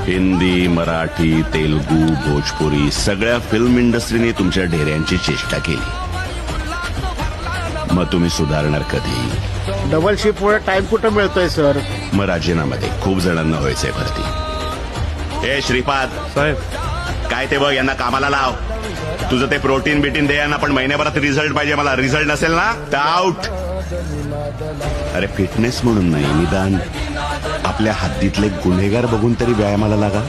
हिंदी, मराठी, तेलुगू, भोजपुरी सगळ्या फिल्म इंडस्ट्रीने तुमच्या ढेऱ्यांची चेष्टा केली. मग तुम्ही सुधारणार कधी? डबल शिफ्टमुळे टाइम कुठं मिळतोय सर? मग राजीनामा दे. खूप जणांना व्हायचंय भरती. ए श्रीपाद साहेब, काय ते बघ, यांना कामाला लाव. तुझं ते प्रोटीन बिटीन दे यांना, पण महिन्याभरात रिझल्ट पाहिजे मला. रिझल्ट नसेल ना तर आउट. अरे फिटनेस म्हणून नाही, निदान आपल्या हद्दीतले गुन्हेगार बघून तरी व्यायामाला लागा.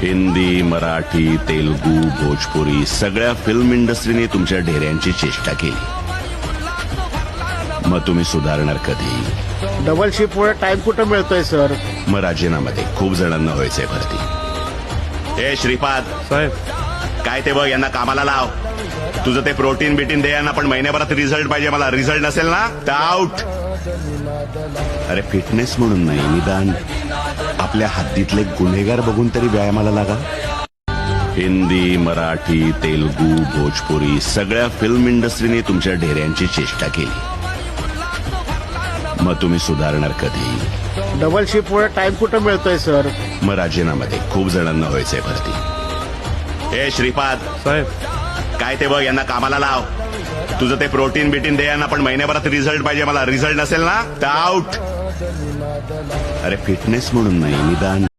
हिंदी, मराठी, तेलुगू, भोजपुरी सगळ्या फिल्म इंडस्ट्रीने तुमच्या ढेऱ्यांची चेष्टा केली. मग तुम्ही सुधारणार कधी? डबल शिफ्टमुळे टाइम कुठं मिळतोय सर? मग राजीनामा दे. खूप जणांना व्हायचंय भरती. ए श्रीपाद साहेब, काय ते बघ, यांना कामाला लाव. तुझं ते प्रोटीन बिटीन दे यांना, पण महिन्याभरात रिझल्ट पाहिजे मला. रिझल्ट नसेल ना तर आउट. अरे फिटनेस म्हणून नाही, निदान आपल्या हद्दीतले गुन्हेगार बघून तरी व्यायामाला लागा. हिंदी, मराठी, तेलुगू, भोजपुरी सगळ्या फिल्म इंडस्ट्रीने तुमच्या ढेऱ्यांची चेष्टा केली. मग तुम्ही सुधारणार कधी? डबल शिफ्टमुळे टाइम कुठं मिळतोय सर? मग राजीनामा दे. खूप जणांना व्हायचंय भरती. ए श्रीपाद साहेब, काय ते बघ, यांना कामाला लाव. तुझं ते प्रोटीन बिटीन दे यांना, पण महिन्याभरात रिझल्ट पाहिजे मला. रिझल्ट नसेल ना तर आउट. अरे फिटनेस म्हणून नाही, निदान